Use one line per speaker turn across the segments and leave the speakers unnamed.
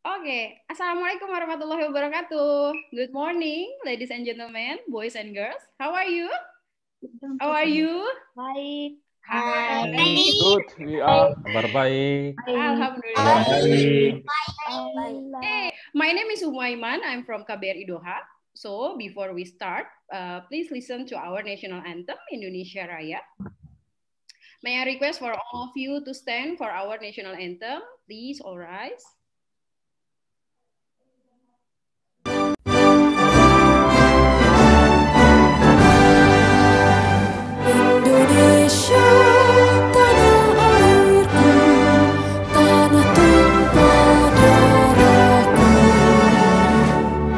Oke, Assalamualaikum warahmatullahi wabarakatuh. Good morning, ladies and gentlemen, boys and girls. How are you? How are you?
Baik.
Hai.
Good, we are kabar baik.
Alhamdulillah.
Baik.
Hey, my name is Umaiman. I'm from KBRI Doha. So before we start, please listen to our national anthem, Indonesia Raya. May I request for all of you to stand for our national anthem? Please all rise.
Indonesia, tanah airku, tanah tumpah darahku.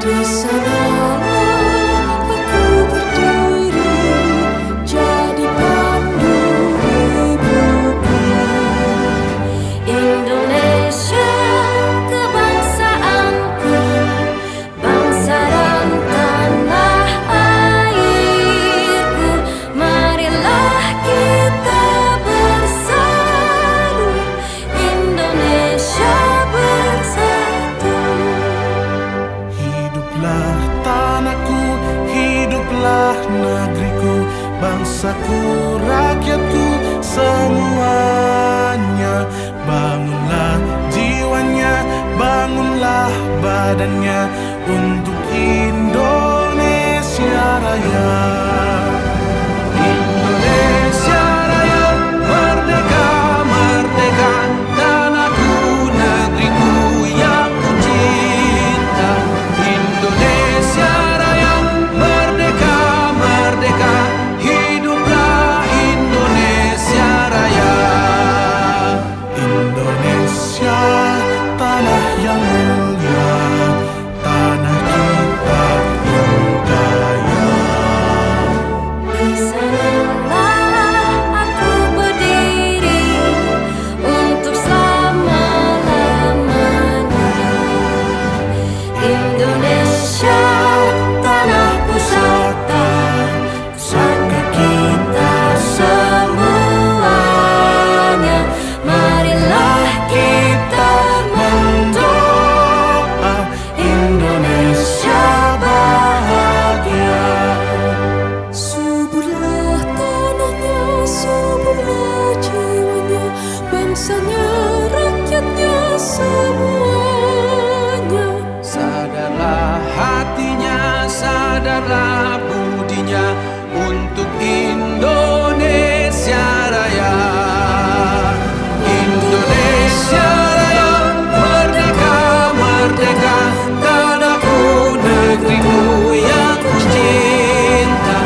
Di sanalah aku berdiri, jadi pandu ibuku. Indonesia, kebangsaanku, bangsa dan tanah airku. Marilah kita bersatu, Indonesia bersatu.
Hiduplah tanahku, hiduplah negeriku, bangsaku, rakyatku, semuanya. Bangunlah jiwanya, bangunlah badannya untuk Indonesia Raya. Indonesia Raya, merdeka, merdeka, tanahku, negeriku yang ku cinta. Indonesia Raya, merdeka, merdeka, hiduplah Indonesia Raya. Indonesia, tanah yang mulia, tanah kita yang kaya.
Di sanalah aku berdiri untuk selama-lamanya. Indonesia, tanah pusaka, pusaka kita semuanya. Marilah kita mendoa Indonesia bahagia. Suburlah tanahnya, suburlah jiwanya, bangsanya, rakyatnya, semuanya.
Sadarlah hatinya, sadarlah budinya untuk Indonesia Raya. Indonesia Raya, merdeka, merdeka, tanahku, negeriku yang ku cinta.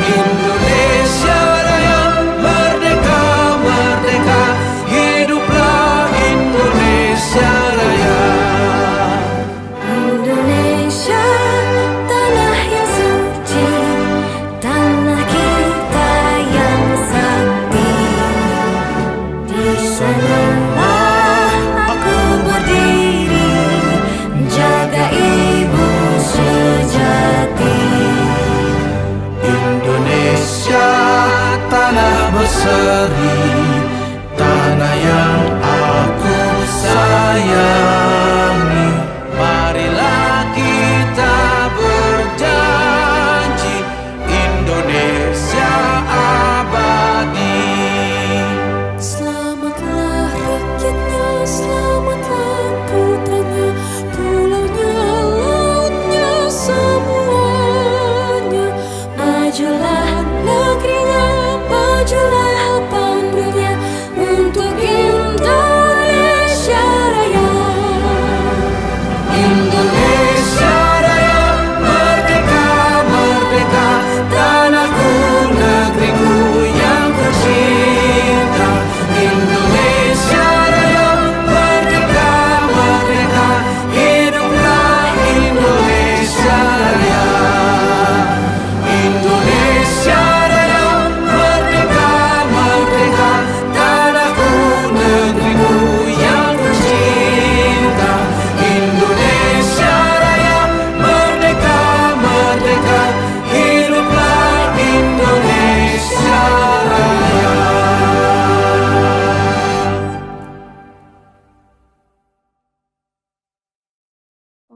Indonesia Raya, merdeka, merdeka, hiduplah Indonesia Raya.
Indonesia, tanah yang suci, tanah kita yang sakti. Di sanalah aku berdiri, menjaga ibu sejati.
Indonesia, tanah berseri, tanah yang aku sayangi. Marilah kita berjanji, Indonesia abadi.
Selamatlah rakyatnya, selamatlah putranya, pulaunya, lautnya, semuanya. Majulah negerinya, majulah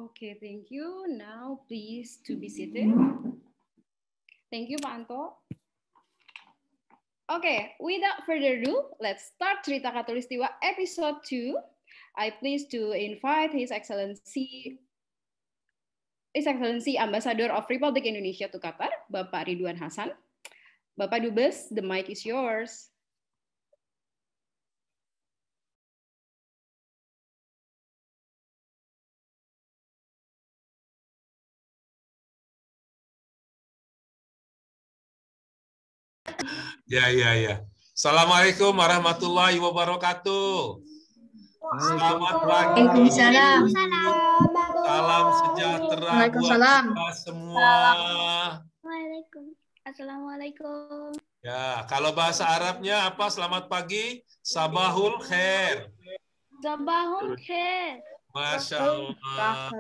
Okay, thank you. Now please to be seated. Thank you, Pak Anto. Okay, without further ado, let's start Cerita Khatulistiwa episode 2. I please to invite His Excellency Ambassador of Republic Indonesia to Qatar, Bapak Ridwan Hasan. Bapak Dubes, the mic is yours.
Ya. Assalamualaikum warahmatullahi wabarakatuh. Selamat pagi.
Waalaikumsalam.
Salam sejahtera buat kita semua.
Assalamualaikum.
Ya, kalau bahasa Arabnya apa? Selamat pagi. Sabahul khair.
Sabahul khair.
Masya Allah.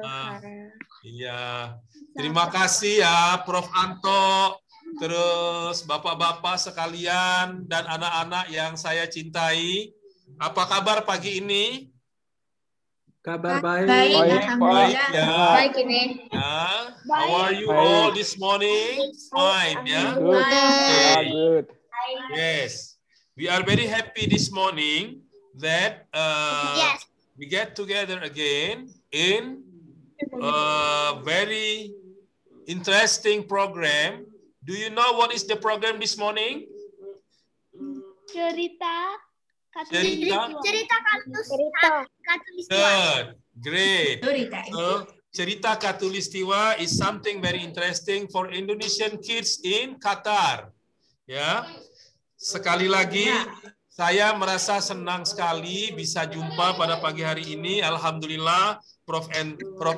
Iya. Terima kasih ya Prof. Anto. Terus bapak-bapak sekalian dan anak-anak yang saya cintai. Apa kabar pagi ini?
Kabar baik.
Baik ya.
Baik ini.
Ya. How are you all this morning? Fine ya.
Good.
Okay.
Good.
Yes. We are very happy this morning that we get together again in a very interesting program. Do you know what is the program this morning?
Cerita
Khatulistiwa. Good. Great. So, Cerita Khatulistiwa is something very interesting for Indonesian kids in Qatar. Ya. Sekali lagi saya merasa senang sekali bisa jumpa pada pagi hari ini. Alhamdulillah Prof.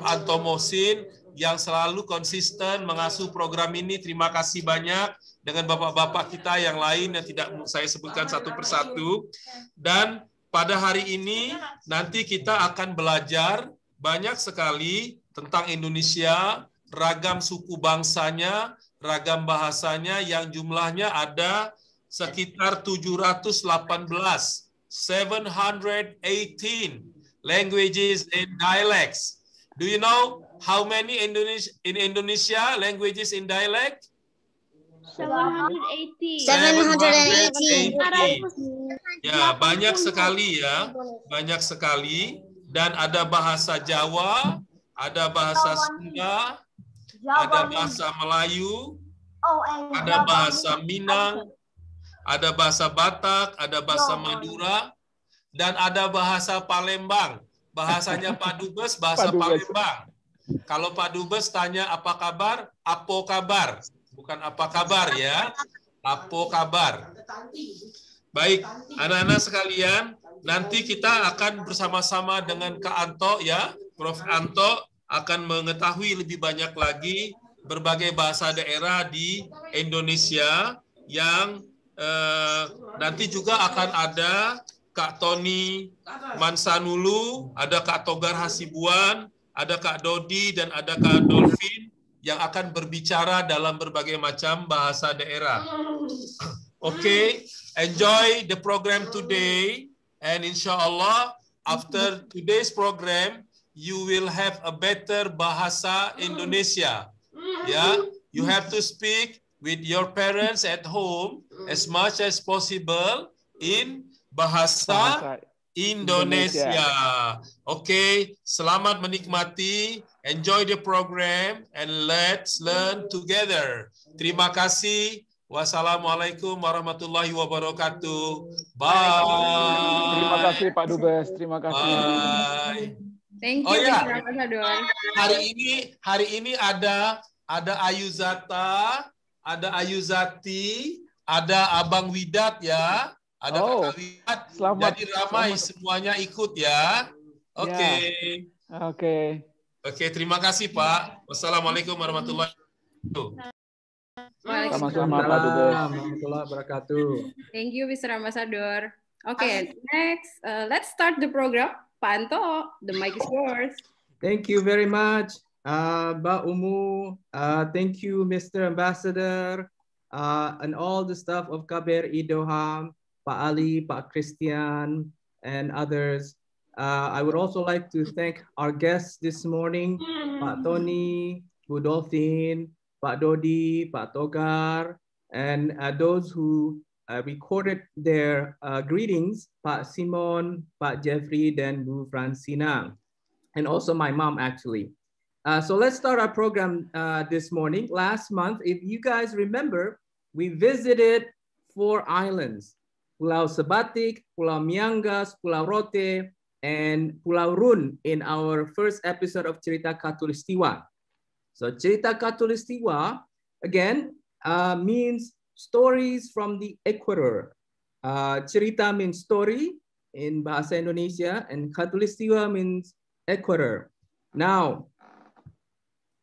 Anto Mohsin yang selalu konsisten mengasuh program ini. Terima kasih banyak dengan bapak-bapak kita yang lain yang tidak saya sebutkan satu persatu. Dan pada hari ini nanti kita akan belajar banyak sekali tentang Indonesia, ragam suku bangsanya, ragam bahasanya yang jumlahnya ada sekitar 718, 718 languages and dialects. Do you know how many in Indonesia languages in dialect?
780.
780. Ya, banyak sekali ya. Banyak sekali. Dan ada bahasa Jawa, ada bahasa Sunda, ada bahasa Melayu, ada bahasa Minang, ada bahasa Batak, ada bahasa Madura, dan ada bahasa Palembang. Bahasanya Pak Dubes, bahasa Palembang. Kalau Pak Dubes tanya apa kabar, apo kabar. Bukan apa kabar ya, apo kabar. Baik, anak-anak sekalian, nanti kita akan bersama-sama dengan Kak Anto ya, Prof. Anto akan mengetahui lebih banyak lagi berbagai bahasa daerah di Indonesia yang nanti juga akan ada Kak Tony Mansanulu, ada Kak Togar Hasibuan, ada Kak Dodi, dan ada Kak Dolphin yang akan berbicara dalam berbagai macam bahasa daerah. Okay, enjoy the program today, and insyaAllah after today's program, you will have a better bahasa Indonesia. Yeah, you have to speak with your parents at home as much as possible in bahasa Indonesia. Oke, selamat menikmati, enjoy the program, and let's learn together. Terima kasih. Wassalamualaikum warahmatullahi wabarakatuh. Bye.
Terima kasih Pak Dubes. Terima kasih.
Bye.
Thank you,
ya.
Ambassador.
Hari ini ada Ayuzata, ada Ayuzati, ada Abang Widat ya. Ada Kakak Widat, jadi ramai semuanya ikut ya. Oke. Oke, terima kasih Pak. Wassalamualaikum warahmatullahi wabarakatuh.
Sama-sama Pak Dubes.
Warahmatullahi wabarakatuh.
Thank you, Mr. Ambassador. Okay, next, let's start the program. Pak Anto, the mic is yours.
Thank you very much, Mbak Umu. Thank you, Mr. Ambassador, and all the staff of KBRI Doha, Pak Ali, Pak Christian, and others. I would also like to thank our guests this morning, Pak Tony, Bu Dolphin, Pak Dodi, Pak Togar, and those who recorded their greetings, Pak Simon, Pak Jeffrey, dan Bu Francina, and also my mom actually. So let's start our program this morning. Last month, if you guys remember, we visited 4 islands, Pulau Sebatik, Pulau Miangas, Pulau Rote, and Pulau Run in our first episode of Cerita Khatulistiwa. So Cerita Khatulistiwa, again, means stories from the Equator. Cerita means story in Bahasa Indonesia, and Khatulistiwa means Equator. Now,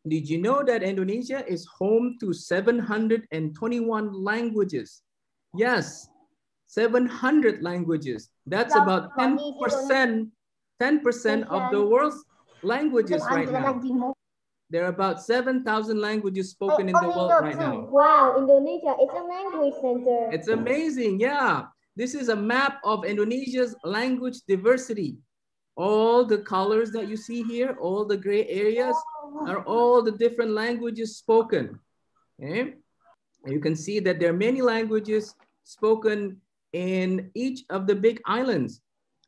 did you know that Indonesia is home to 721 languages? Yes, 700 languages. That's about 10% of the world's languages right now. There are about 7,000 languages spoken in the world right now.
Wow, Indonesia, it's a language center.
It's amazing, yeah. This is a map of Indonesia's language diversity. All the colors that you see here, all the gray areas are all the different languages spoken. Okay? You can see that there are many languages spoken in each of the big islands.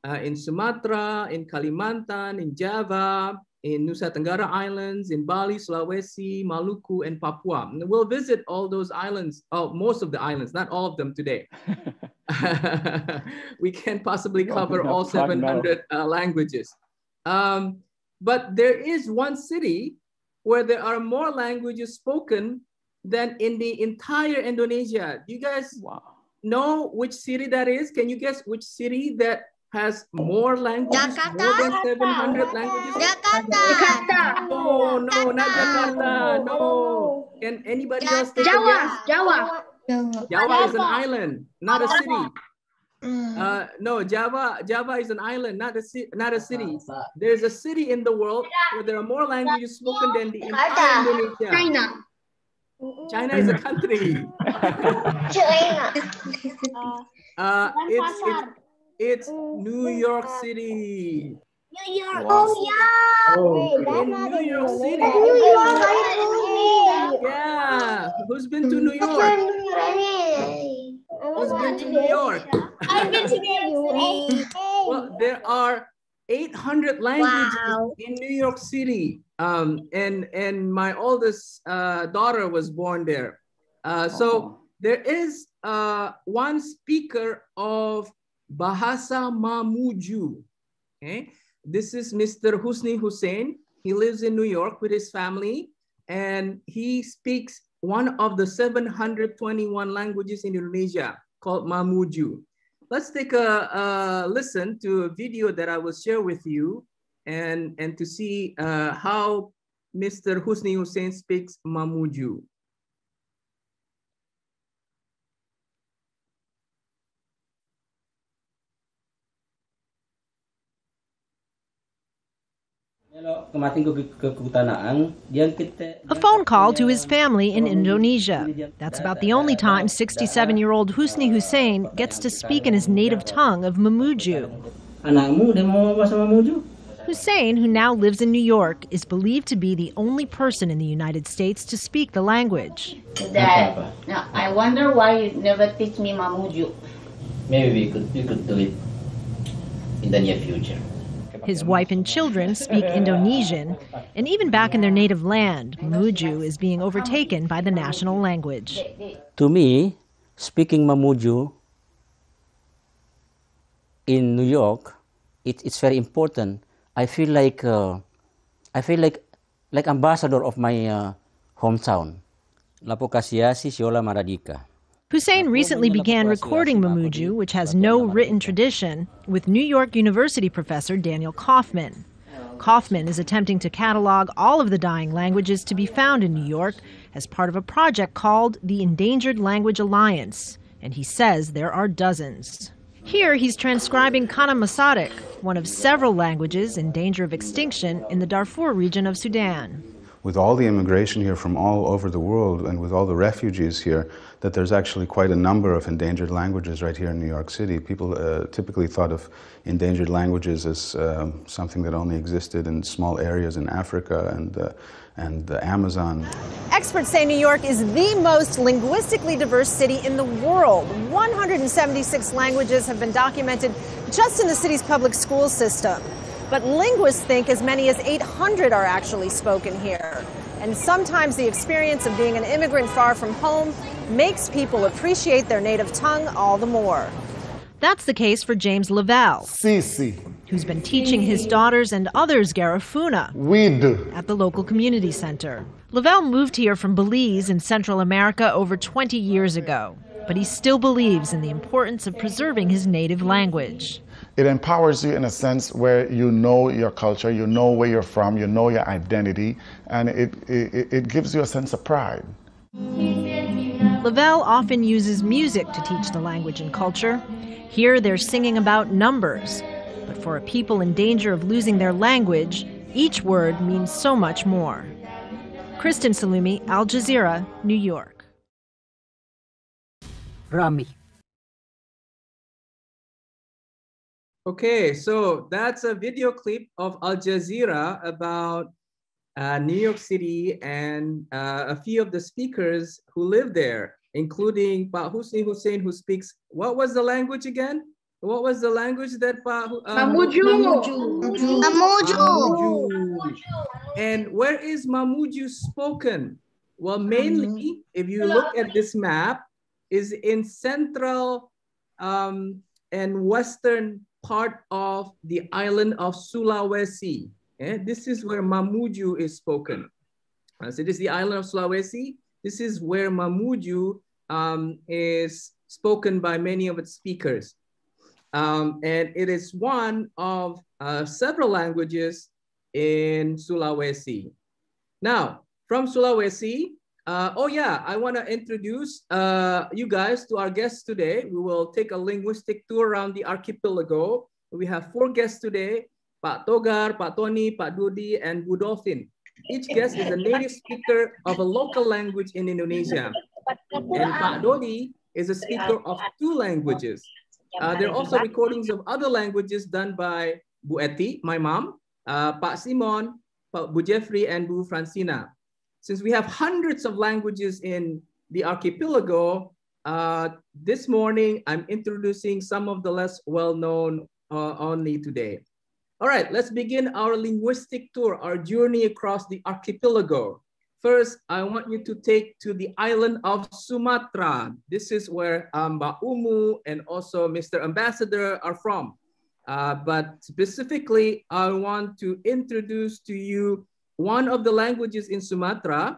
In Sumatra, in Kalimantan, in Java, in Nusa Tenggara Islands, in Bali, Sulawesi, Maluku, and Papua. And we'll visit all those islands, most of the islands, not all of them today. We can't possibly cover all 700 languages. But there is one city where there are more languages spoken than in the entire Indonesia. Do you guys know which city that is? Can you guess which city that has more languages, more than 700 languages?
Jakarta.
No, not Jakarta. No. Can anybody else take a guess?
Java
Java is an island, not a city. No, Java is an island, not a city. There's a city in the world where there are more languages spoken than the entire Indonesia. China is a country. It's New York City.
New York.
In New York City. Yeah. Who's been to New York? Who's been to New York?
I've been to New York.
Well, there are 800 languages in New York City. And my oldest daughter was born there. So there is one speaker of Bahasa Mamuju. Okay, this is Mr. Husni Hussein. He lives in New York with his family, and he speaks one of the 721 languages in Indonesia called Mamuju. Let's take a listen to a video that I will share with you, and to see how Mr. Husni Hussein speaks Mamuju.
A phone call to his family in Indonesia. That's about the only time 67-year-old Husni Hussein gets to speak in his native tongue of Mamuju. Hussein, who now lives in New York, is believed to be the only person in the United States to speak the language.
Dad, I wonder why you never teach me Mamuju.
Maybe we could do it in the near future.
His wife and children speak Indonesian, and even back in their native land, Mamuju is being overtaken by the national language.
To me, speaking Mamuju in New York, it's very important. I feel like ambassador of my hometown. Lapokasiasi Siola Maradika.
Hussein recently began recording Mamuju, which has no written tradition, with New York University professor Daniel Kaufman. Kaufman is attempting to catalog all of the dying languages to be found in New York as part of a project called the Endangered Language Alliance, and he says there are dozens. Here he's transcribing Kana Masaryk, one of several languages in danger of extinction in the Darfur region of Sudan.
with all the immigration here from all over the world and with all the refugees here, that there's actually quite a number of endangered languages right here in New York City. People typically thought of endangered languages as something that only existed in small areas in Africa and the Amazon.
Experts say New York is the most linguistically diverse city in the world. 176 languages have been documented just in the city's public school system. But linguists think as many as 800 are actually spoken here. And sometimes the experience of being an immigrant far from home makes people appreciate their native tongue all the more. That's the case for James Lavelle, who's been teaching his daughters and others Garifuna at the local community center. Lavelle moved here from Belize in Central America over 20 years ago, but he still believes in the importance of preserving his native language.
It empowers you in a sense where you know your culture, you know where you're from, you know your identity, and it gives you a sense of pride.
Lavelle often uses music to teach the language and culture. Here they're singing about numbers. But for a people in danger of losing their language, each word means so much more. Kristen Salumi, Al Jazeera, New York.
Rami.
Okay, so that's a video clip of Al Jazeera about New York City and a few of the speakers who live there, including Pa Hussein, who speaks, what was the language again? What was the language that
Mamuju.
And where is Mamuju spoken? Well, mainly, if you look at this map, is in central and western part of the island of Sulawesi. This is where Mamuju is spoken. So this is the island of Sulawesi. This is where Mamuju is spoken by many of its speakers. And it is one of several languages in Sulawesi. Now, from Sulawesi, I want to introduce you guys to our guests today. We will take a linguistic tour around the archipelago. We have 4 guests today, Pak Togar, Pak Tony, Pak Dodi, and Bu Dolphin. Each guest is a native speaker of a local language in Indonesia. And Pak Dodi is a speaker of 2 languages. There are also recordings of other languages done by Bu Eti, my mom, Pak Simon, Pak Bu Jeffrey, and Bu Francina. Since we have hundreds of languages in the archipelago, this morning I'm introducing some of the less well-known only today. All right, let's begin our linguistic tour, our journey across the archipelago. First, I want you to take to the island of Sumatra. This is where Mbak Umu and also Mr. Ambassador are from. But specifically, I want to introduce to you one of the languages in Sumatra,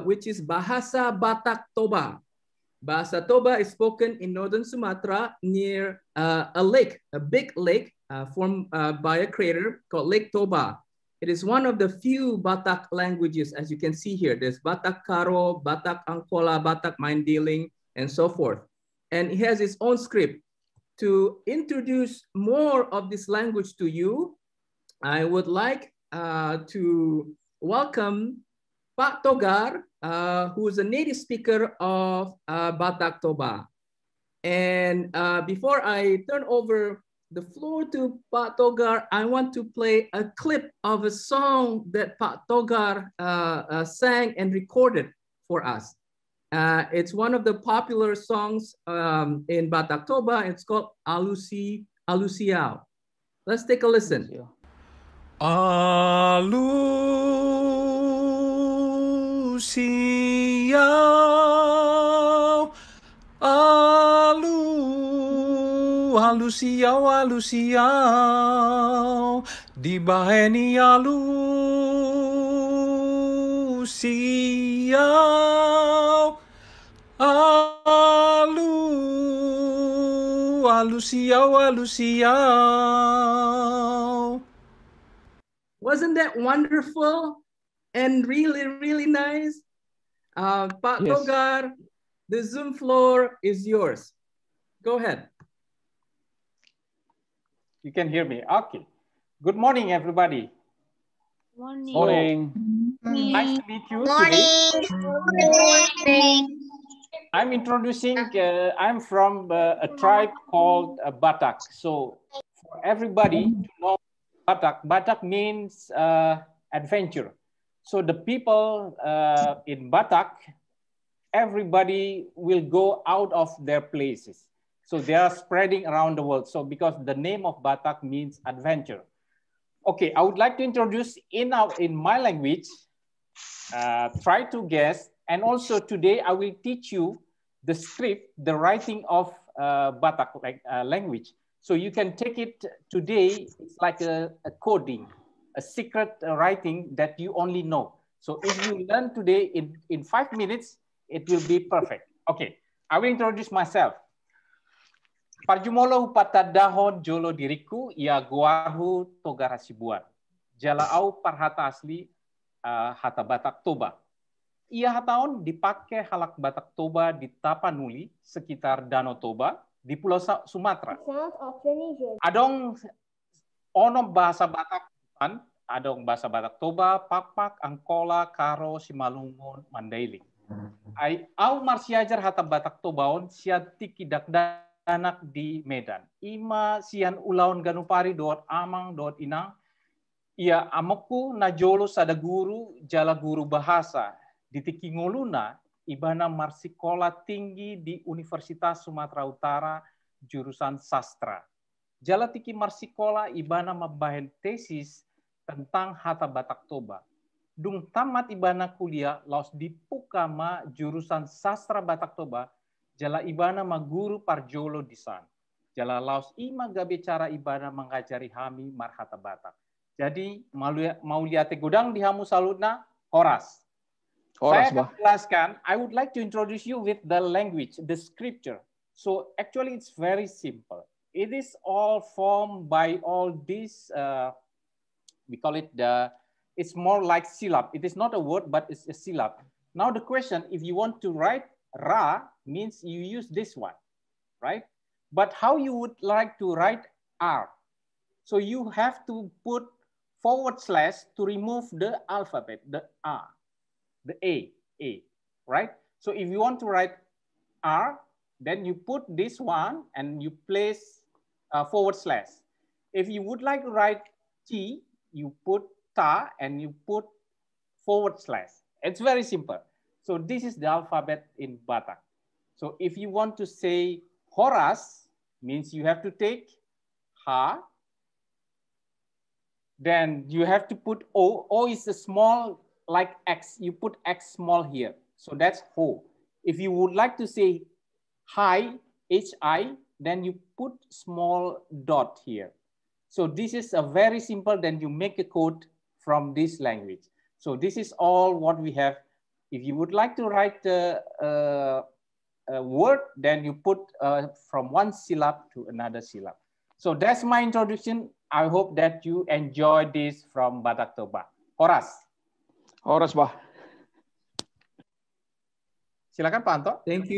which is Bahasa Batak Toba. Bahasa Toba is spoken in northern Sumatra near a lake, a big lake formed by a crater called Lake Toba. It is one of the few Batak languages, as you can see here. There's Batak Karo, Batak Angkola, Batak Mandailing, and so forth. And it has its own script. To introduce more of this language to you, I would like to welcome Pak Togar, who is a native speaker of Batak Toba. And before I turn over the floor to Pak Togar, I want to play a clip of a song that Pak Togar sang and recorded for us. It's one of the popular songs in Batak Toba. It's called Alusiau. Let's take a listen.
Alusiau, alusiau, alusiau, di baheni alusiau, alusiau, alusiau.
Wasn't that wonderful and really, really nice? Pak Togar, the Zoom floor is yours. Go ahead.
You can hear me. Okay. Good morning, everybody.
Morning.
Morning.
Nice to meet you today. I'm introducing, I'm from a tribe called Batak. So for everybody to know Batak, Batak means adventure. So the people in Batak, everybody will go out of their places. So they are spreading around the world. So because the name of Batak means adventure. Okay, I would like to introduce in my language, try to guess. And also today I will teach you the script, the writing of Batak language. So you can take it today, it's like a coding, a secret writing that you only know. So if you learn today in 5 minutes, it will be perfect. Okay, I will introduce myself. Parjumolo patadahon jolo diriku ia guahu togara sibuan. Jalaau parhata asli hata Batak Toba. Ia hataon dipakai halak Batak Toba di Tapanuli sekitar Danau Toba di Pulau Sumatera. Adong ono bahasa Batak adong bahasa Batak Toba, Pakpak, Angkola, Karo, Simalungun, Mandailing. Au marsiajar hata Batak Tobaon siati kidak anak di Medan. Ima sian ulaun ganupari doat amang doat inang. Ia amoku najolo sada guru jala guru bahasa di Tikingoluna ibana marsikola tinggi di Universitas Sumatera Utara jurusan sastra. Jala tiki marsikola ibana mabahen tesis tentang hata Batak Toba. Dung tamat ibana kuliah laos di Pukama jurusan sastra Batak Toba. Jala ibana maguru parjolo disan. Jala laos ima gabe cara ibana mengajari hami marhata Batak. Jadi mau lihat gudang di hamu saludna horas. Saya akan jelaskan. I would like to introduce you with the language, the scripture. So actually it's very simple. It is all formed by all these. We call it it's more like silab. It is not a word, but it's a silab. Now the question, if you want to write Ra means you use this one, right? But how you would like to write R? So you have to put / to remove the alphabet, the R, the A, right? So if you want to write R, then you put this one and you place /. If you would like to write T, you put Ta and you put /. It's very simple. So this is the alphabet in Batak. So if you want to say Horas, means you have to take Ha, then you have to put O. O is a small like X. You put X small here. So that's Ho. If you would like to say Hi, H-I, then you put small dot here. So this is a very simple, then you make a code from this language. So this is all what we have. If you would like to write a word, then you put from one syllab to another syllab. So that's my introduction. I hope that you enjoy this from Batak Toba. Horas.
Horas, Bah.
Silakan Pak Anto.
Thank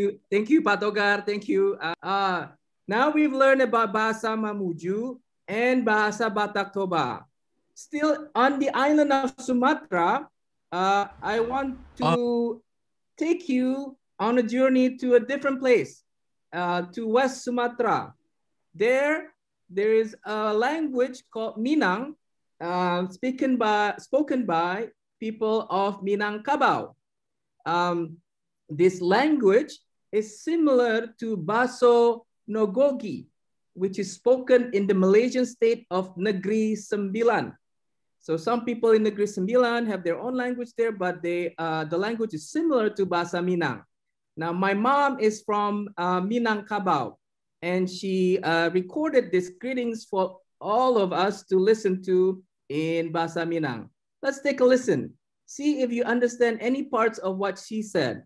you Pak Togar. Thank you. Now we've learned about Bahasa Mamuju and Bahasa Batak Toba. Still on the island of Sumatra, I want to take you on a journey to a different place, to West Sumatra. There is a language called Minang, spoken by people of Minangkabau. This language is similar to Baso Nogogi, which is spoken in the Malaysian state of Negeri Sembilan. So some people in Negeri Sembilan have their own language there, but the language is similar to Bahasa Minang. Now, my mom is from Minangkabau, and she recorded these greetings for all of us to listen to in Bahasa Minang. Let's take a listen. See if you understand any parts of what she said.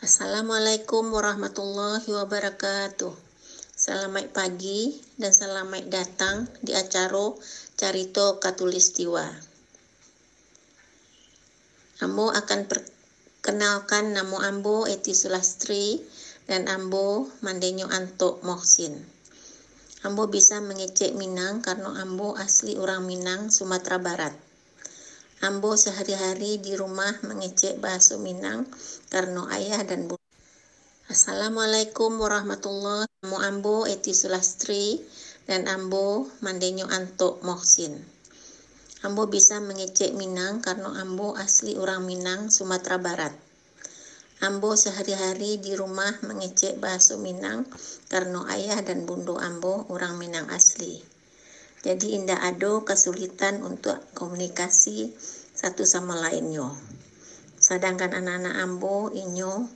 Assalamualaikum warahmatullahi wabarakatuh. Selamat pagi dan selamat datang di acara Carito Katulistiwa. Ambo akan perkenalkan nama Ambo Eti Sulastri dan Ambo Mandenyo Anto Mohsin. Ambo bisa mengecek Minang karena Ambo asli orang Minang, Sumatera Barat. Ambo sehari-hari di rumah mengecek bahasa Minang karena ayah dan bunda. Assalamualaikum warahmatullahi wabarakatuh. Ambo Eti Sulastri dan Ambo Mandenyo Anto Mohsin. Ambo bisa mengecek Minang karena Ambo asli orang Minang, Sumatera Barat. Ambo sehari-hari di rumah mengecek bahasa Minang karena ayah dan bunda Ambo orang Minang asli. Jadi indah ada kesulitan untuk komunikasi satu sama lainnya. Sedangkan anak-anak Ambo inyo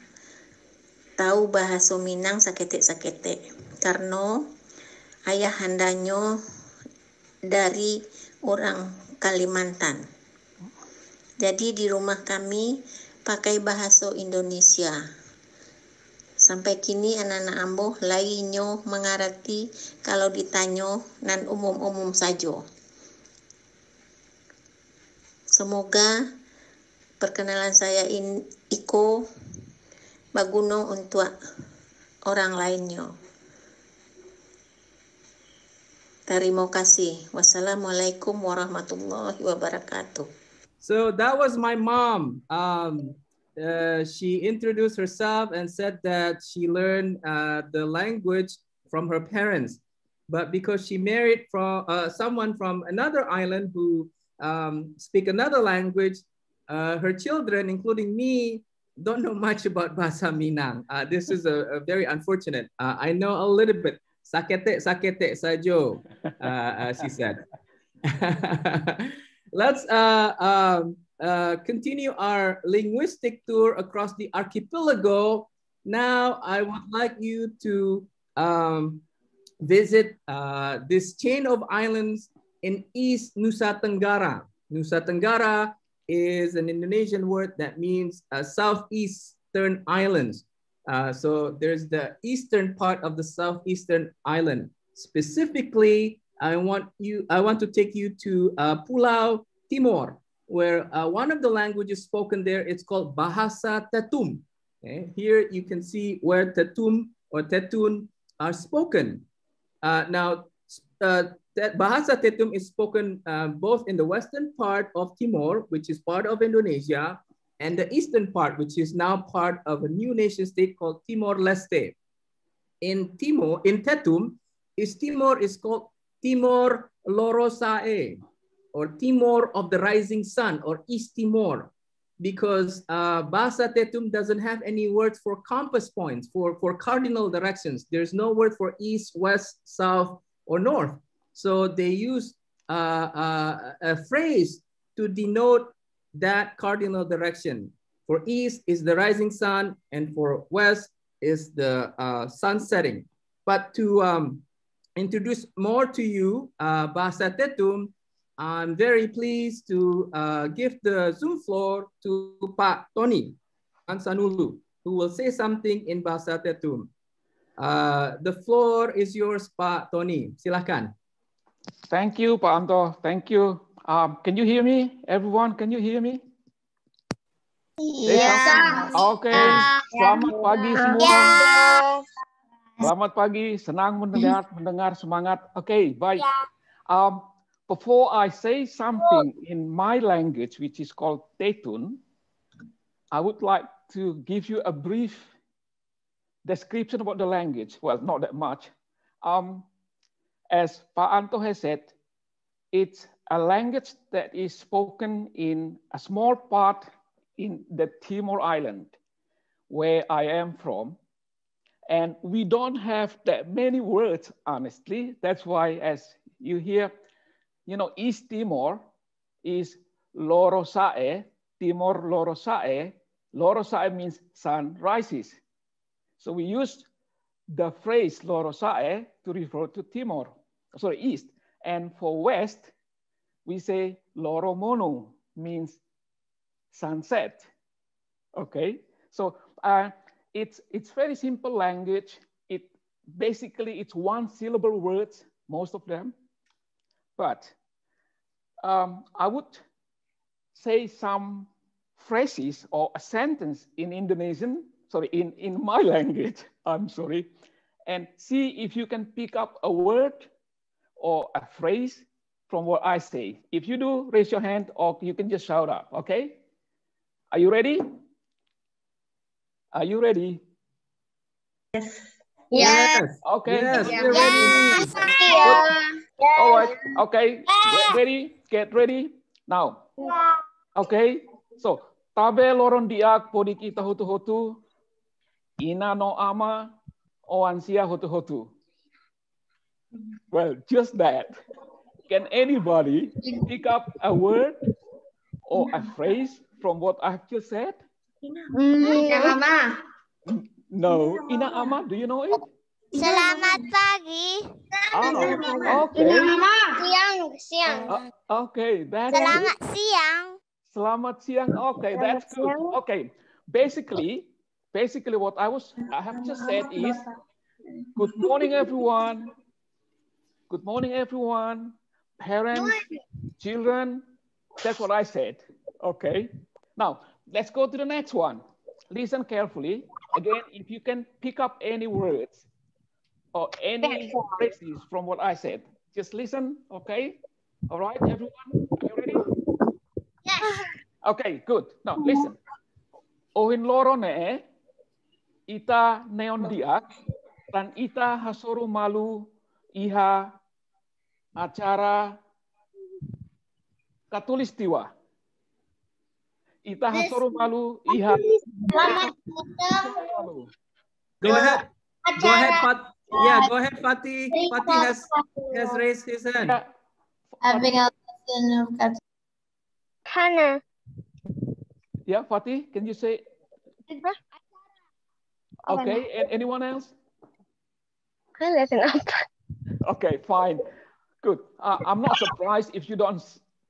tahu bahasa Minang saketek-saketek karena ayah handanyo dari orang Kalimantan. Jadi di rumah kami pakai bahasa Indonesia. Sampai kini anak-anak Ambo lainnya mengerti kalau ditanya nan umum-umum saja. Semoga perkenalan saya Iko baguna untuk orang lainnya. Terima kasih. Wassalamualaikum warahmatullahi wabarakatuh.
So that was my mom. She introduced herself and said that she learned the language from her parents. But because she married from someone from another island who speak another language, her children, including me, don't know much about Bahasa Minang. This is a very unfortunate. I know a little bit. Saketek sajo, she said. Let's continue our linguistic tour across the archipelago. Now, I would like you to visit this chain of islands in East Nusa Tenggara. Nusa Tenggara is an Indonesian word that means southeastern islands. So there's the eastern part of the southeastern island. Specifically, I want to take you to Pulau Timor, where one of the languages spoken there, it's called Bahasa Tetum. Okay? Here you can see where Tetum or Tetun are spoken. Now, Bahasa Tetum is spoken both in the western part of Timor, which is part of Indonesia, and the eastern part, which is now part of a new nation state called Timor-Leste. In Tetum, Timor is called Timor Lorosae, or Timor of the Rising Sun, or East Timor, because Bahasa Tetum doesn't have any words for compass points, for cardinal directions. There's no word for east, west, south, or north. So they use a phrase to denote that cardinal direction. For east is the rising sun, and for west is the sun setting. But to introduce more to you Bahasa Tetum, I'm very pleased to give the Zoom floor to Pak Tony Ansanulu, who will say something in Bahasa Tetum. The floor is yours, Pak Tony. Silakan.
Thank you, Pak Anto. Thank you. Can you hear me? Everyone, can you hear me?
Yes.
Oke. Selamat pagi semua. Selamat pagi. Senang mendengar semangat. Okay, baik. Before I say something in my language, which is called Tetun, I would like to give you a brief description about the language. Well, not that much. As Pak Anto has said, it's a language that is spoken in a small part in the Timor Island, where I am from. And we don't have that many words, honestly. That's why, as you hear, East Timor is Lorosae, Timor Lorosae. Lorosae means sun rises. So we use the phrase Lorosae to refer to Timor, sorry, East. And for West, we say Loromono, means sunset. Okay, so it's very simple language. It's one syllable words, most of them. But I would say some phrases or a sentence in Indonesian, sorry, in my language, I'm sorry. and see if you can pick up a word or a phrase from what I say. If you do, raise your hand or you can just shout out, okay? Are you ready? Are you ready?
Yes.
Yes.
Okay.
Yes,
Yes.
we're ready.
Yes.
All right. Okay. Get ready. Get ready. Now. Okay. So, tabe loron diak podi kita hotu-hotu. Ina no ama oansia hotu-hotu. Well, just that. Can anybody pick up a word or a phrase from what I've just said?
Mama.
No. Ina ama, do you know it?
Selamat pagi.
Oh, okay.
Siang.
Okay, that's
Selamat
good.
siang.
Selamat siang. Okay, that's good. Okay, basically what I have just said is, good morning, everyone. Good morning, everyone. Parents, children. That's what I said. Okay. Now let's go to the next one. Listen carefully. Again, if you can pick up any words or any phrases from what I said, just listen, okay? All right, everyone, are you ready?
Yes.
Okay, good. Now listen. Ohin lorone ita neon diak dan ita hasoru malu iha acara katulistiwa. Ita hasoru malu iha.
Go ahead. Go ahead, Yeah, go ahead, Fatih. Fatih has raised his hand.
Hannah.
Yeah, Fatih, can you say? Okay, and anyone else? Okay, fine. Good. I'm not surprised if you don't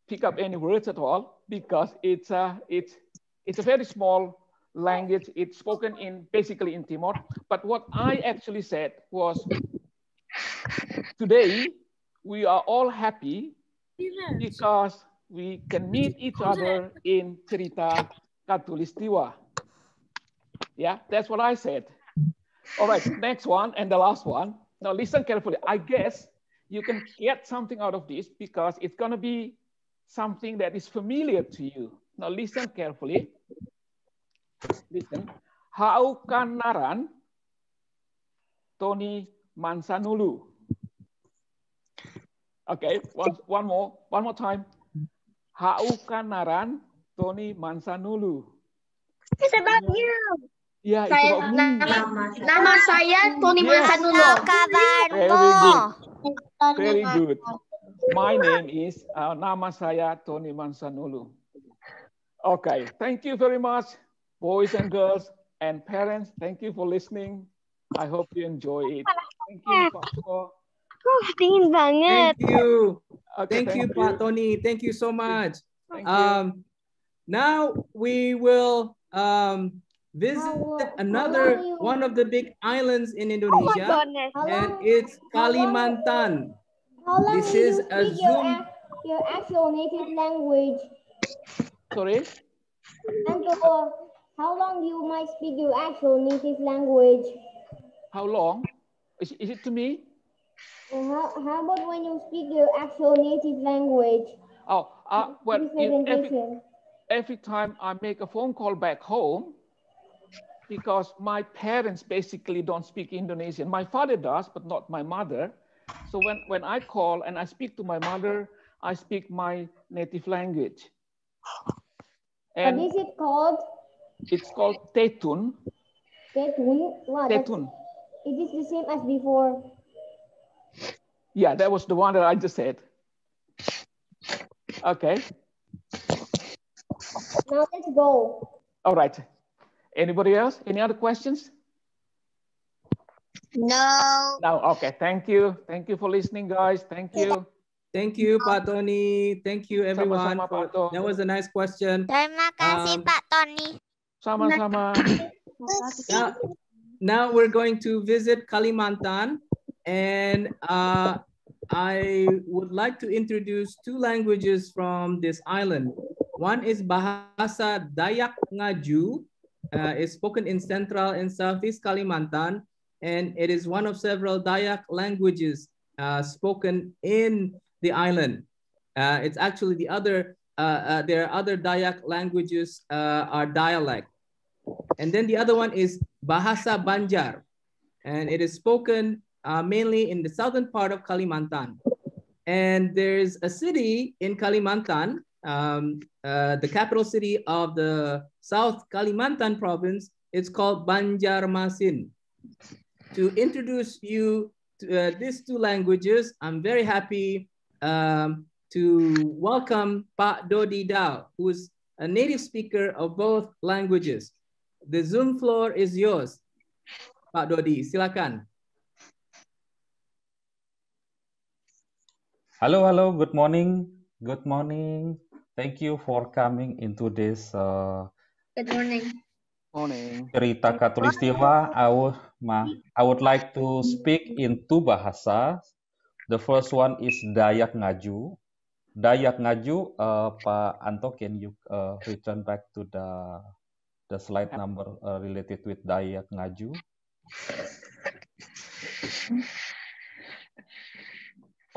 pick up any words at all, because it's a very small language. It's spoken basically in Timor. But what I actually said was, today we are all happy because we can meet each other in Cerita Katulistiwa. Yeah, that's what I said. All right, next one and the last one. Now listen carefully. I guess you can get something out of this because it's going to be something that is familiar to you. Now listen carefully. Listen. Haukanaran Tony Mansanulu. Okay, one more time. Haukanaran Tony Mansanulu.
It's about you.
Yeah, it's about me.
Nama saya Tony Mansanulu.
Very good. My name is nama saya Tony Mansanulu. Okay, thank you very much, boys and girls and parents. Thank you for listening. I hope you enjoy it. Thank you, Pak.
Dingin banget.
Thank you.
Okay,
thank you, Pak Tony. Thank you so much.
Thank you.
Now we will visit another one of the big islands in Indonesia, and it's Kalimantan. This is a Zoom.
Your actual native language.
Sorry?
And how long you might speak your actual native language?
How long? Is it to me?
How about when you speak your actual native language?
Oh, well, every time I make a phone call back home, because my parents basically don't speak Indonesian. My father does, but not my mother. So when I call and I speak to my mother, I speak my native language. And
what is it called?
It's called Tetun.
Tetun? Wow,
Tetun.
It is the same as before.
Yeah, that was the one that I just said. Okay.
Now let's go.
All right. Anybody else? Any other questions?
No.
No. Okay. Thank you. Thank you for listening, guys. Thank you.
Thank you, Pak Tony. Thank you, everyone.
Sama-sama, Pak Tony.
That was a nice question.
Terima kasih, Pak Tony.
Sama-sama.
Now we're going to visit Kalimantan, and I would like to introduce two languages from this island. One is Bahasa Dayak Ngaju. It's spoken in Central and Southeast Kalimantan. and it is one of several Dayak languages spoken in the island. It's actually the other, there are other Dayak languages are dialect. And then the other one is Bahasa Banjar, and it is spoken mainly in the southern part of Kalimantan. And there's a city in Kalimantan, the capital city of the South Kalimantan province. It's called Banjarmasin. To introduce you to these two languages, I'm very happy to welcome Pak Dodi Dao, who is a native speaker of both languages. The Zoom floor is yours, Pak Dodi. Silakan.
Hello, hello. Good morning. Good morning. Thank you for coming into this
Good morning.
cerita Katulistiwa. I would like to speak in two bahasa. The first one is Dayak Ngaju. Dayak Ngaju, Pak Anto, can you return back to the slide number related with Dayak Ngaju?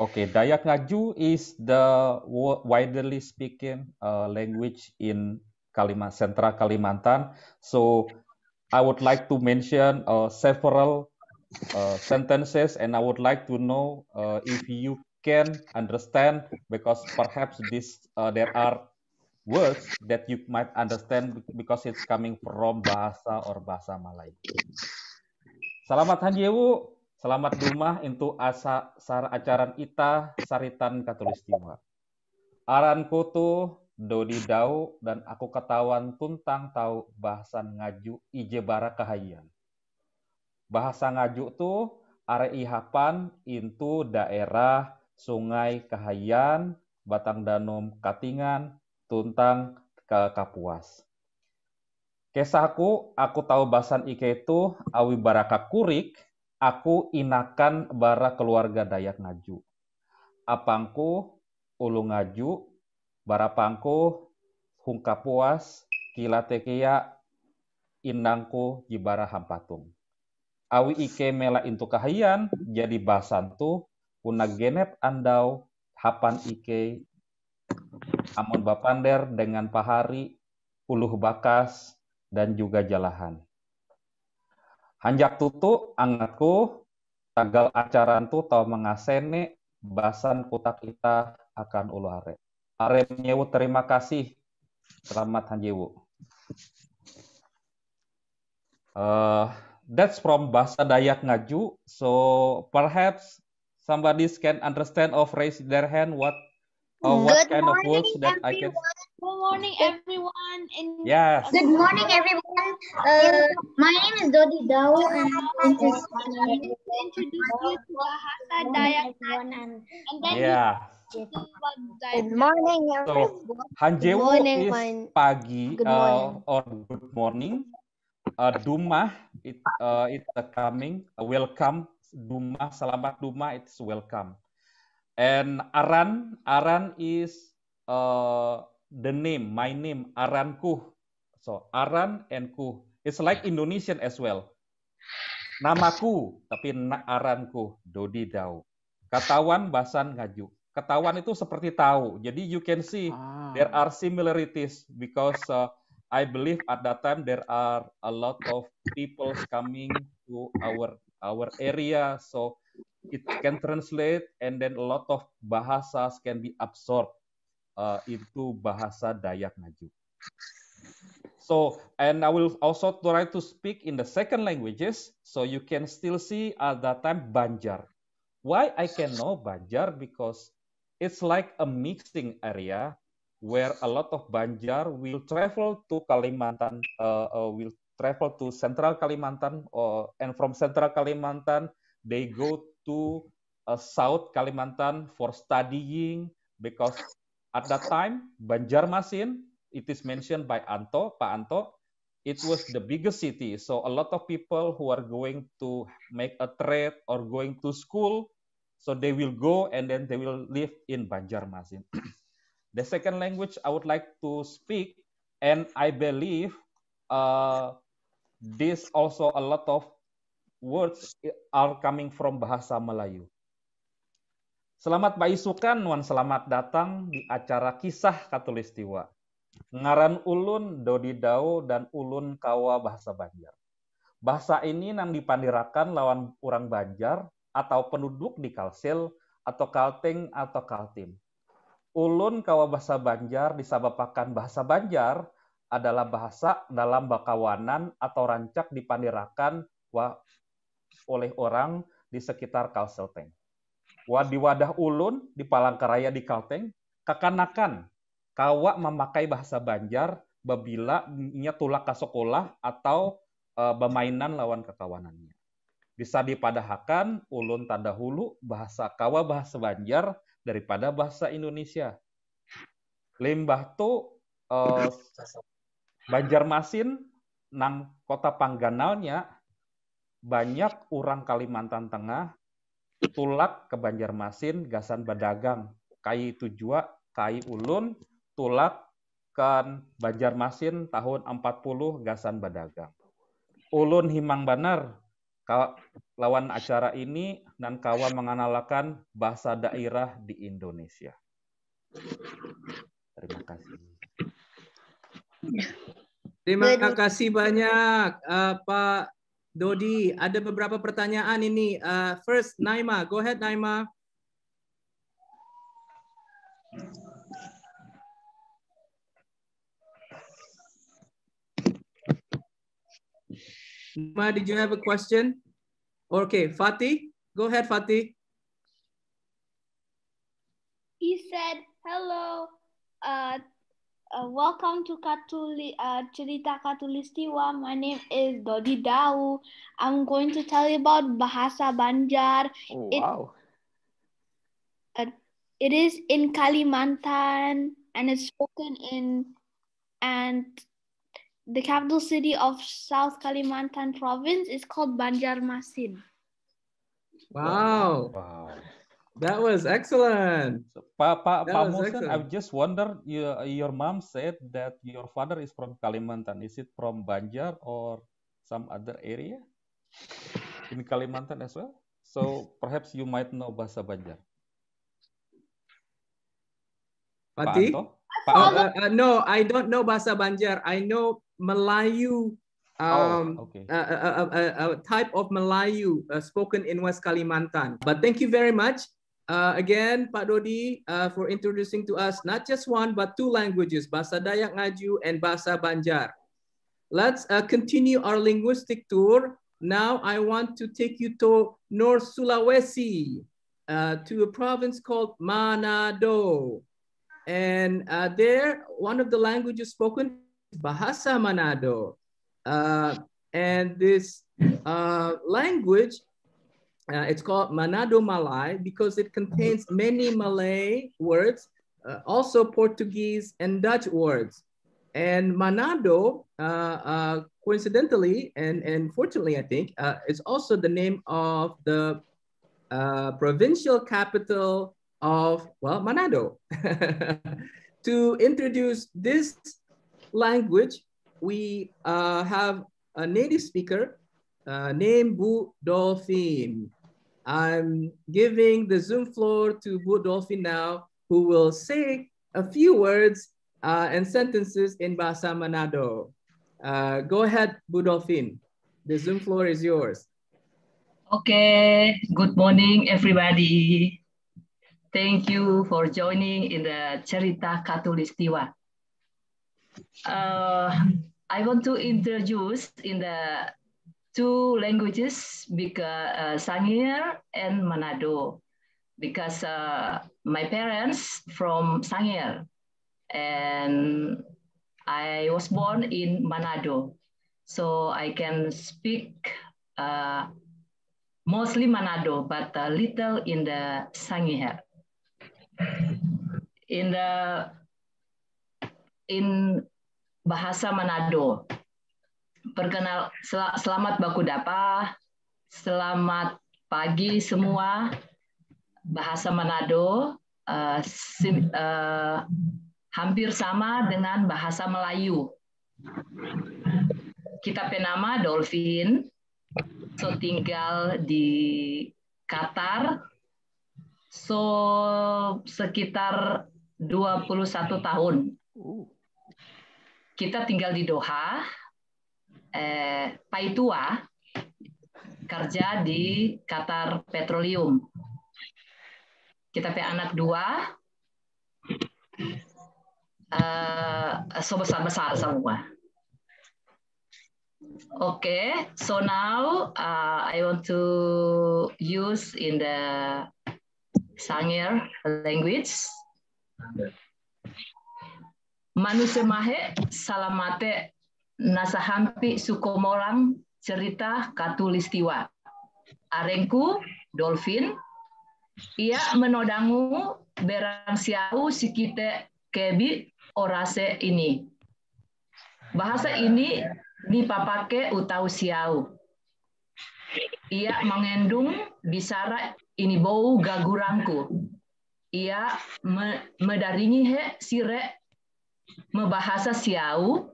Okay, Dayak Ngaju is the widely spoken language in Central Kalimantan. So I would like to mention several sentences, and I would like to know if you can understand, because perhaps there are words that you might understand because it's coming from bahasa or bahasa Malay. Selamat hanjewu, selamat dumah into sar acaran ita saritan Katulistiwa. Aranku tuh Dodi Dau, dan aku ketawan tuntang tahu bahasa Ngaju ije bara kahayan. Bahasa Ngaju tuh are ihapan into daerah Sungai Kahayan, Batang Danom Katingan, tuntang ke Kapuas. Kesahku, aku tahu bahasan ike itu awi baraka kurik, aku inakan bara keluarga Dayak Ngaju. Apangku ulu Ngaju, barapangku hung Kapuas, kilatekia inangku jibara Hampatung. Awi ike mela into kahayan, jadi bahasan tu una genep andau hapan ike amon bapander dengan pahari, uluh bakas, dan juga jalahan. Hanjak tutu angatku, tagal acaran tu tau mengasene, bahasan kutak kita akan ulu are. Are menyewu, terima kasih. Selamat hanjewu. That's from Bahasa Dayak Ngaju. So perhaps somebody can understand or raise their hand what kind of words that I can.
Good morning, everyone.
Yes.
Good morning, everyone. My name is Dodi Dau, and I'm going to introduce you to Bahasa Dayak Ngaju. And then
Yeah.
Good morning,
So hanjewu is pagi or good morning. Dumah it's coming. Welcome. Dumah, selamat dumah. It's welcome. And Aran is the name, my name, Aranku. So Aran and Ku. It's like Indonesian as well. Namaku, tapi Aranku, Dodi Dau. Katawan bahasan Ngaju. Katawan itu seperti tahu. Jadi you can see there are similarities because I believe at that time there are a lot of people coming to our area. So it can translate, and then a lot of bahasas can be absorbed into Bahasa Dayak Ngaju. So, and I will also try to speak in the second languages, so you can still see at that time Banjar. Why I can know Banjar? Because it's like a mixing area where a lot of Banjar will travel to Kalimantan, will travel to Central Kalimantan, and from Central Kalimantan, they go to South Kalimantan for studying, because at that time, Banjarmasin, it is mentioned by Pak Anto, it was the biggest city. So a lot of people who are going to make a trade or going to school, so they will go and then they will live in Banjarmasin. The second language I would like to speak, and I believe this also a lot of words are coming from bahasa Melayu. Selamat paisukan wan selamat datang di acara kisah Katulistiwa. Ngaran ulun Dodi Dau dan ulun kawa bahasa Banjar. Bahasa ini nang dipandirakan lawan orang Banjar atau penduduk di Kalsel atau Kalteng atau Kaltim. Ulun kawa bahasa Banjar disabapakan bahasa Banjar adalah bahasa dalam bakawanan atau rancak dipandirakan oleh orang di sekitar Kalselteng. Di wadah ulun di Palangkaraya di Kalteng, kakanakan kawa memakai bahasa Banjar babila nya tulak ke sekolah atau bermainan lawan kekawanannya. Bisa dipadahakan ulun tadahulu bahasa kawa bahasa Banjar daripada bahasa Indonesia. Limbah tu Banjarmasin nang kota pangganalnya banyak orang Kalimantan Tengah tulak ke Banjarmasin gasan badagang. Kai tujua, kai ulun tulak ke Banjarmasin tahun 40 gasan badagang. Ulun himang banar lawan acara ini dan kawa mengenalkan bahasa daerah di Indonesia. Terima kasih.
Terima kasih banyak Pak Dodi. Ada beberapa pertanyaan ini. First, Naima. Go ahead, Naima. Naima, did you have a question? Okay, Fatih. Go ahead, Fatih.
He said, hello, welcome to Cerita Katulistiwa. My name is Dodi Dau. I'm going to tell you about Bahasa Banjar.
Oh, wow.
It is in Kalimantan and it's spoken in the capital city of South Kalimantan province is called Banjarmasin.
Wow. That was excellent.
So, Pak Mohsen, I just wonder, your mom said that your father is from Kalimantan. Is it from Banjar or some other area in Kalimantan as well? So perhaps you might know bahasa Banjar.
Fatih? No, I don't know bahasa Banjar. I know Melayu. A type of Melayu spoken in West Kalimantan. But thank you very much. Again, Pak Dodi, for introducing to us not just one, but two languages, Bahasa Dayak Ngaju and Bahasa Banjar. Let's continue our linguistic tour. Now I want to take you to North Sulawesi, to a province called Manado. And there, one of the languages spoken is Bahasa Manado. And this language, it's called Manado Malay because it contains many Malay words, also Portuguese and Dutch words. And Manado, coincidentally and fortunately, I think, is also the name of the provincial capital of, well, Manado. To introduce this language, we have a native speaker named Bu Dolphin. I'm giving the Zoom floor to Bu Dolphin now, who will say a few words and sentences in Bahasa Manado. Go ahead, Bu Dolphin. The Zoom floor is yours.
Okay, good morning, everybody. Thank you for joining in the Cerita Katulistiwa. I want to introduce in the two languages, because Sangir and Manado, because my parents from Sangir and I was born in Manado, so I can speak mostly Manado, but a little in the Sangir. In Bahasa Manado. Selamat baku dapa, selamat pagi semua. Bahasa Manado hampir sama dengan bahasa Melayu. Kita penama Dolphin. So tinggal di Qatar, so sekitar 21 tahun. Kita tinggal di Doha, Paitua, kerja di Qatar Petroleum. Kita punya anak 2, so besar-besar semua. Okay, so now I want to use in the Sangir language. Manusia mahe salamate nasahampi sukomorang cerita katulistiwa. Arengku dolphin, ia menodangu berang siau sikite kebi orase ini. Bahasa ini dipapake utau siau. Ia mengandung bisara ini bau gagurangku. Ia medaringi he sire membahasa siau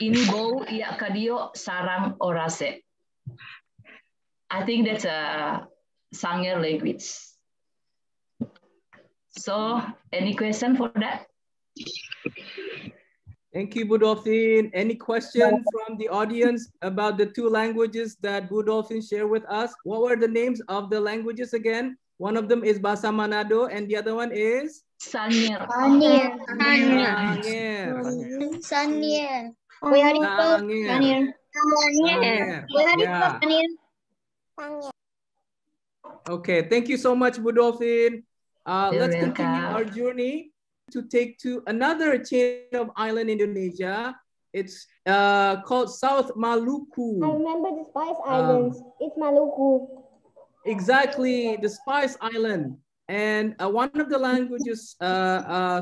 ini bau ia kadio sarang orase. I think that's a Sangir language. So, any question for that?
Thank you, Budolphin. Any questions from the audience about the 2 languages that Budolphin shared with us? What were the names of the languages again? One of them is Bahasa Manado and the other one is?
Sangir.
Sangir.
Okay, thank you so much, Budolphin. Let's continue our journey to take to another chain of island in Indonesia. It's called South Maluku.
I remember the Spice Islands. It's Maluku.
Exactly, the Spice Island. And one of the languages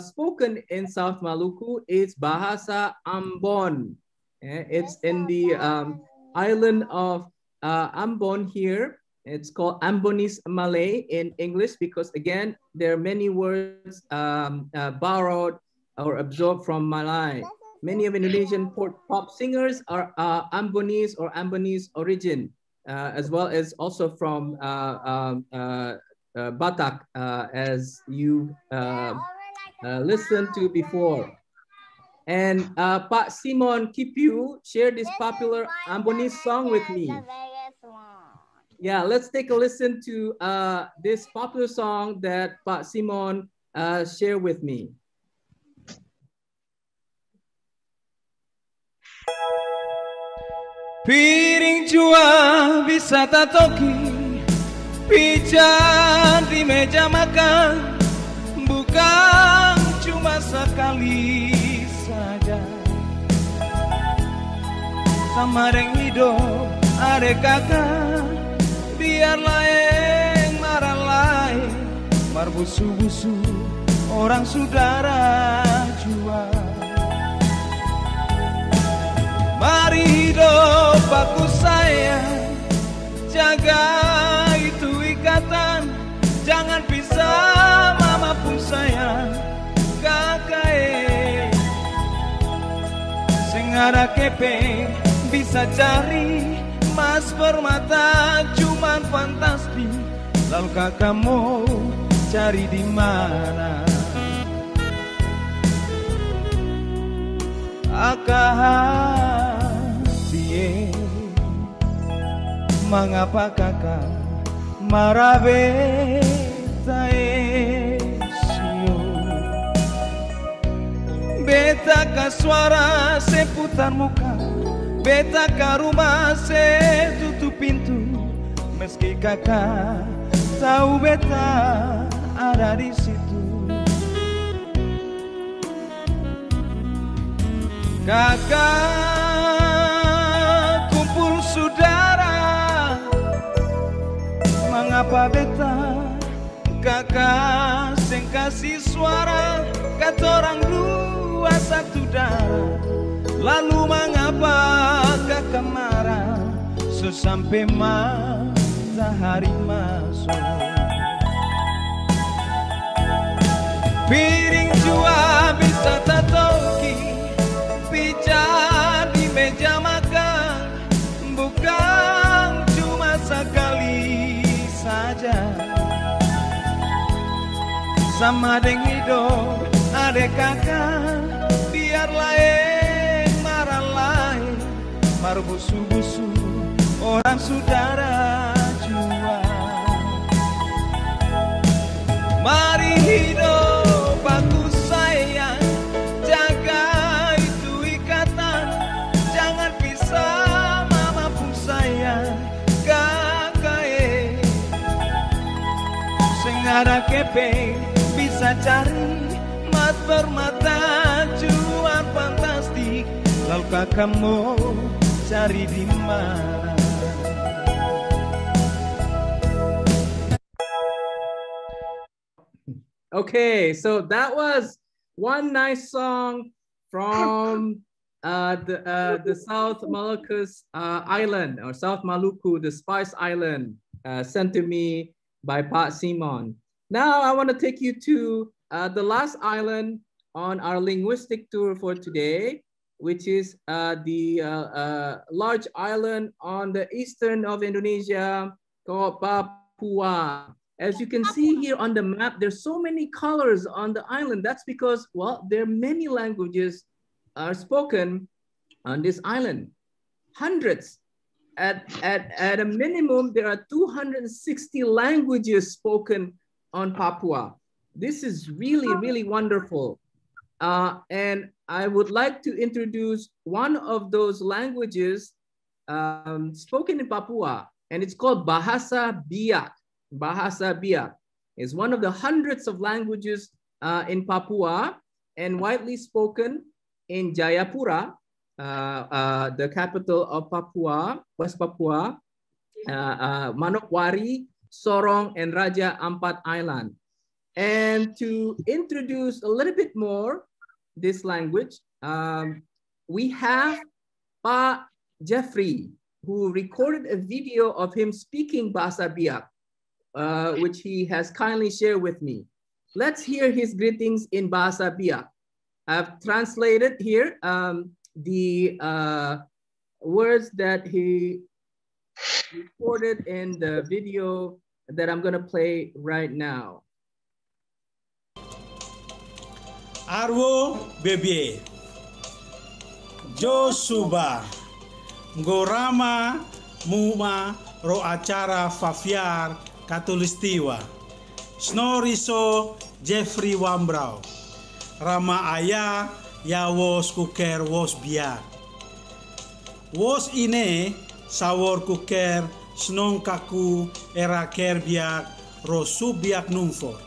spoken in South Maluku is Bahasa Ambon. It's in the island of Ambon here. It's called Ambonese Malay in English because, again, there are many words borrowed or absorbed from Malay. Many of Indonesian pop singers are Ambonese or Ambonese origin, as well as also from Batak, as you listened to before. And Pak Simon Kipiu shared this popular Ambonese song with me. Yeah, let's take a listen to this popular song that Pak Simon shared with me.
Piring jua bisa tatoki, pijan di meja makan, bukan cuma sekali saja. Sama reng hidup are kakak, biarlah yang marah lain, marbusu-busu orang saudara jua. Mari hidup aku sayang, jaga itu ikatan, jangan pisah mama pun sayang kakak. Sing ada kepeng bisa cari mas permata cuman fantasti, lalu kakak mau cari di mana? Akah sie, mengapa kakak marah beta sio? Beta ka suara seputar muka, beta ka rumah tutup pintu, meski kakak tahu beta ada di situ. Kakak kumpul saudara, mengapa beta kakak sing kasih suara, kata orang 2 1 darah, lalu mengapa kakak marah sesampai matahari masuk? Piring jua bisa tatoki, pijar di meja makan, bukan cuma sama deng Wido adek kakak biar lain marah lain mar busu-busu orang saudara jua. Mari hidup aku sayang, jaga itu ikatan, jangan pisah mama pun sayang kakak. Sing ada kepeng bisa cari mat bermata cuan fantastik, lalu kakak mau cari di mana?
Okay, so that was one nice song from the South Maluku's island, or South Maluku, the Spice Island, sent to me by Pak Simon. Now I want to take you to the last island on our linguistic tour for today, which is the large island on the eastern of Indonesia called Papua. As you can see here on the map, there's so many colors on the island. That's because, well, there are many languages are spoken on this island. Hundreds. At a minimum, there are 260 languages spoken on Papua. This is really, really wonderful. And I would like to introduce one of those languages spoken in Papua, and it's called Bahasa Biak. Bahasa Biak is one of the hundreds of languages in Papua and widely spoken in Jayapura, the capital of Papua, West Papua, Manokwari, Sorong, and Raja Ampat Island. And to introduce a little bit more this language, we have Pak Jeffrey, who recorded a video of him speaking Bahasa Biak, which he has kindly shared with me. Let's hear his greetings in Bahasa Biak. I've translated here the words that he recorded in the video that I'm going to play right now.
Arwo bebe Jo Suba Ngorama Muma Ro acara Fafiar Katulistiwa Snoriso Jeffrey Wambrau Rama Aya Ya wos kuker wos biar Wos ine Sawor kuker Snong kaku Era ker biak Ro subiak numfor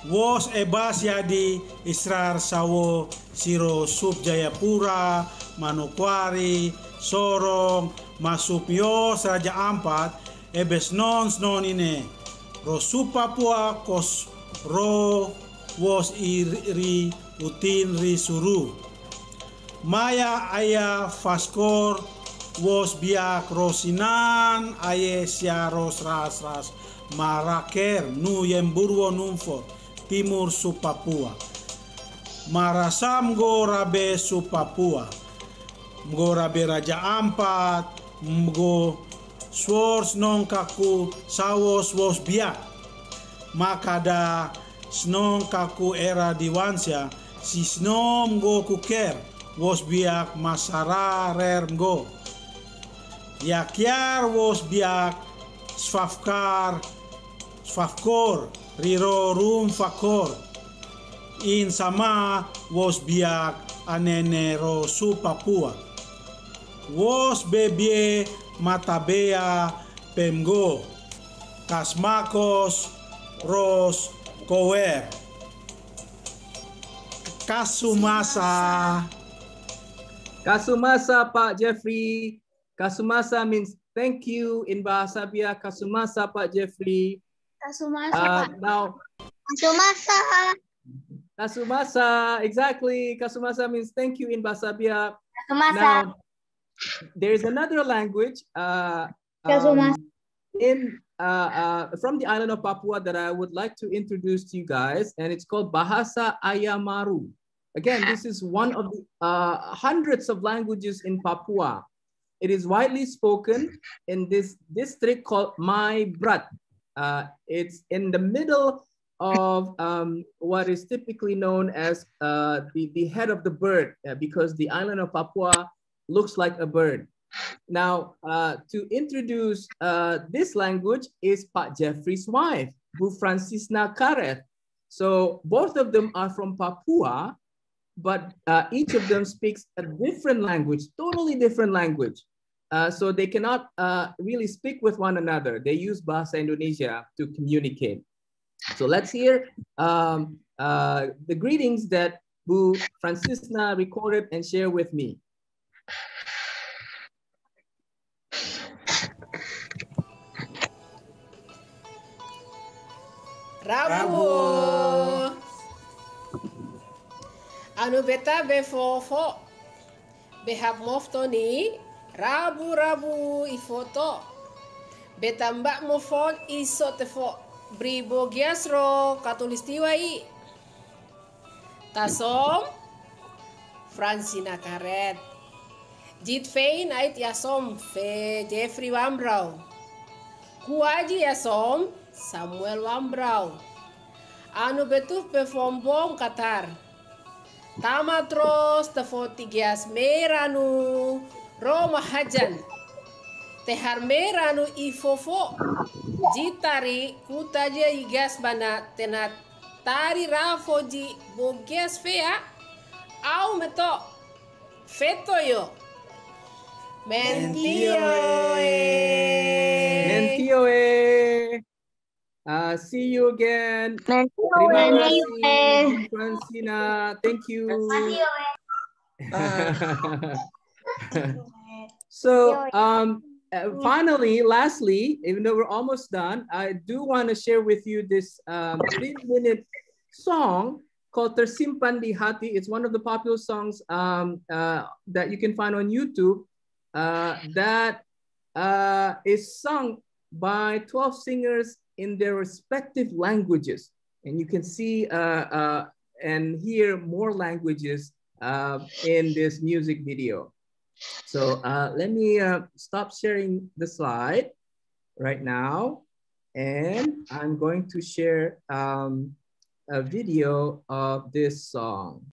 Wos ebas yadi Israr sawo Siro sub Jayapura Manokwari Sorong Masupios Raja Ampat Ebes non ine Ro su Papua kos ro wos iri utin ri suru Maya aya faskor wos biak rosinan aye sia ros ras maraker nu yemburwo numfor timur su Papua marasam go rabe su Papua mgo rabe Raja Ampat mgo swors non kaku sawos wos biak makada snon kaku era diwansya si snom go kuker wos biak masara rer go yakyar wos biak sfafkor riro rum fakor in sama wos biak anene ro su Papua wos bebie matabea pemgo kasmakos ros kower kasumasa
Pak Jeffrey. Kasumasa means thank you in Bahasa Biak. Kasumasa Pak Jeffrey.
Kasumasa.
Now Kasumasa, exactly. Kasumasa means thank you in Bahasa Biak.
Kasumasa.
Now, there's another language from the island of Papua that I would like to introduce to you guys, and it's called Bahasa Ayamaru. Again, this is one of the hundreds of languages in Papua. It is widely spoken in this district called Mai Brat. It's in the middle of what is typically known as the head of the bird, because the island of Papua looks like a bird. Now, to introduce this language is Pak Jeffrey's wife, Bu Francisna Karet. So both of them are from Papua, but each of them speaks a different language, totally different language. So they cannot really speak with one another. They use Bahasa Indonesia to communicate. So let's hear the greetings that Bu Francisna recorded and share with me.
Rabu. Anu beta befofo. Behab moftoni. Rabu ifoto. Beta mbak mofon iso tefo. Bribo giasro katulistiwa i. Tasom. Francina Karet. Jit fein ait yasom. Fe Jeffrey Wambrau. Kuaji yasom. Samuel Wambrau. Anu betuh pefombom Qatar. Tama terus tefotigias meranu Roma Hajan. Tehar meranu ifofo. Jitari kutaja igas bana tenat tari rafoji bogias fea. Au meto feto yo.
Mentioe. See you again. Terima kasih, Francina. Thank you. So, lastly, even though we're almost done, I do want to share with you this 3-minute song called Tersimpan di Hati. It's one of the popular songs that you can find on YouTube that is sung by 12 singers in their respective languages. And you can see and hear more languages in this music video. So let me stop sharing the slide right now. And I'm going to share a video of this song.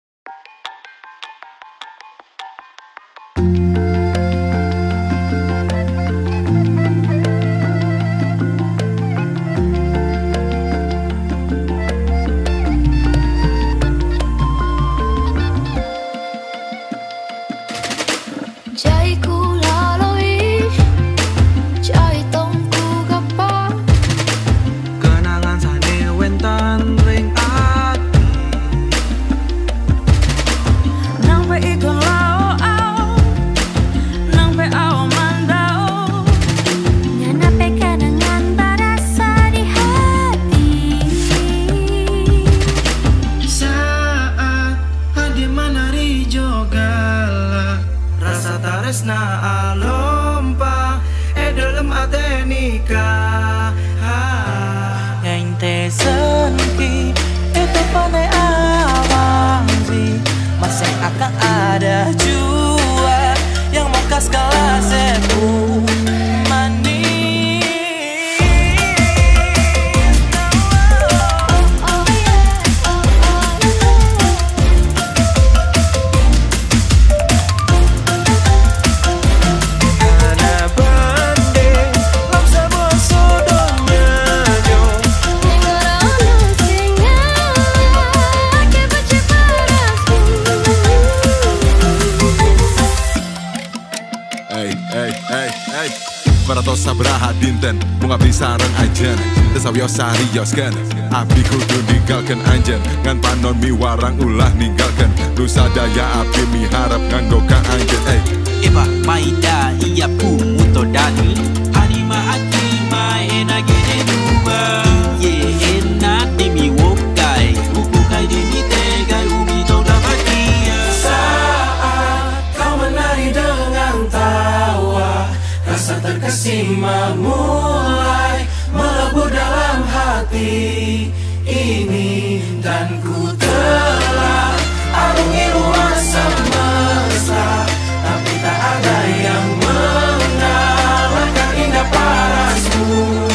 Sarioskan Abi kudu ninggalkan anjen Ngan panon mi warang ulah ninggalkan Nusa daya api mi harap nganggo ka anjen
Eba maida iya pu muto dani Anima akima ena gene nuba Iye ena dimi wokai Buku kai dimi tegai umi tong dapatia
Saat kau menari dengan tawa Rasa terkesima mulai melebur dalam hati ini dan ku telah arungi luas semesta tapi tak ada yang mengalahkan indah parasmu.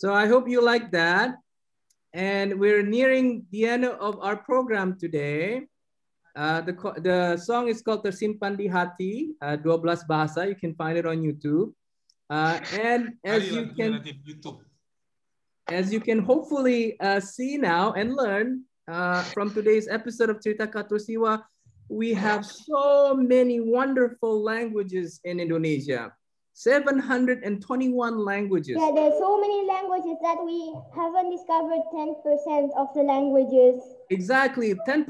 So I hope you like that. And we're nearing the end of our program today. The song is called Tersimpan di Hati, 12 bahasa. You can find it on YouTube. And as you can hopefully see now and learn from today's episode of Cerita Khatulistiwa, we have so many wonderful languages in Indonesia. 721 languages.
Yeah, there's so many languages that we haven't discovered 10% of the languages.
Exactly, 10%.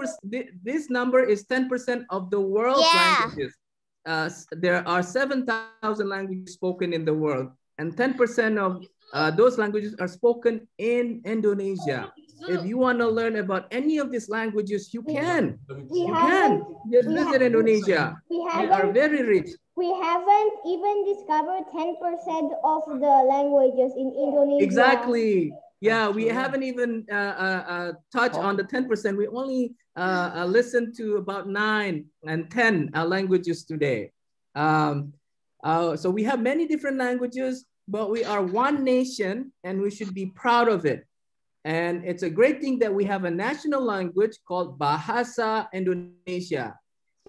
This number is 10% of the world's languages. There are 7,000 languages spoken in the world, and 10% of those languages are spoken in Indonesia. If you want to learn about any of these languages, you can. Just visit Indonesia. We are very rich.
We haven't even discovered 10% of the languages in Indonesia.
Exactly. Yeah, we haven't even touched on the 10%. We only listened to about 9 and 10 languages today. So we have many different languages, but we are one nation and we should be proud of it. And it's a great thing that we have a national language called Bahasa Indonesia.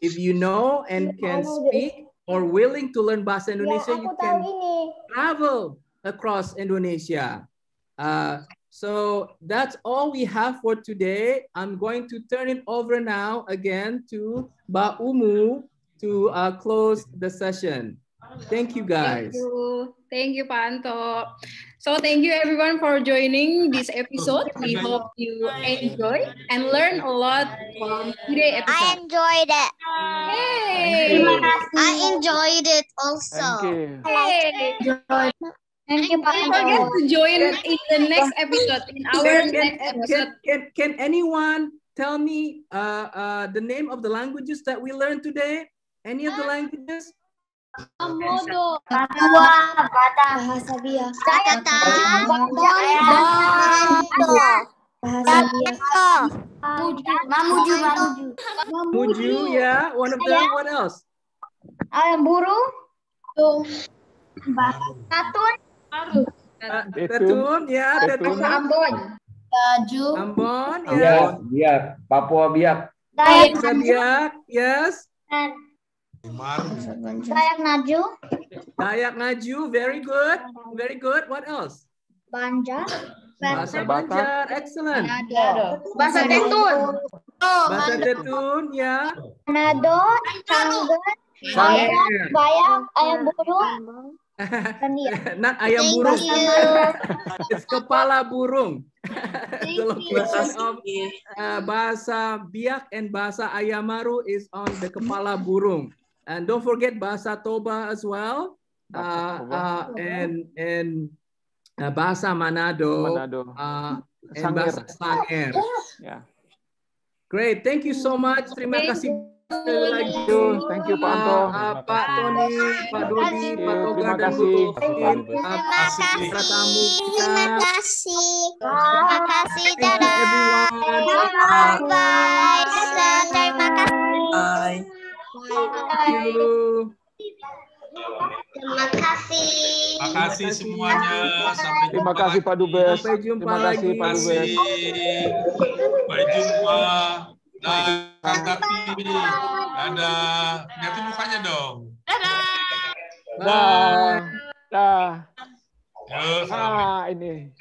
If you know and can speak or willing to learn Bahasa Indonesia, you can travel across Indonesia. So that's all we have for today. I'm going to turn it over now again to Mbak Umu to close the session. Thank you, guys.
Thank you, Pak Anto. So thank you everyone for joining this episode. We hope you enjoy and learn a lot from today's episode.
I enjoyed it.
Hey!
I enjoyed it also.
Hey!
Thank you,
Don't forget to join in the next episode. In our next episode.
Can anyone tell me the name of the languages that we learned today? Any of the languages?
Amodo.
Bahasa biak. Saya tahu.
Mamuju, yeah. One of them. What else?
Ayam burung. Tatun.
Tetun, ya. Tetun.
Ambon. Baju.
Ambon, ya.
Biak. Papua Biak.
Bahasa Biak, yes.
Dayak Ngaju.
Dayak Ngaju, very good. Very good. What else?
Banjar.
Bahasa Banjar, excellent.
Bahasa Tetun.
Bahasa Tetun, ya.
Manado, Sanggen, Bayak, ayam burung.
Not ayam burung. It's kepala burung. The location of bahasa Biak and bahasa Ayamaru is on the kepala burung. And don't forget bahasa Toba as well. And bahasa Manado. And bahasa Sangir.
Yeah.
Great. Thank you so much. Terima kasih.
Thank you, Pak Anto.
Pak Tony, Pak Dodi, Pak Togar, dan Bu Taufiq. Terima kasih.
Terima kasih. Terima kasih. Dadah.
Bye.
Terima kasih.
Bye. Thank you.
Terima kasih.
Terima kasih semuanya. Sampai jumpa.
Terima kasih Pak Dubes.
Sampai jumpa
Terima kasih
lagi.
Pak Dubes.
Sampai jumpa. Nah, Tati. Dadah. Lihatin mukanya dong.
Dah. Dah.
Yo,
Ini.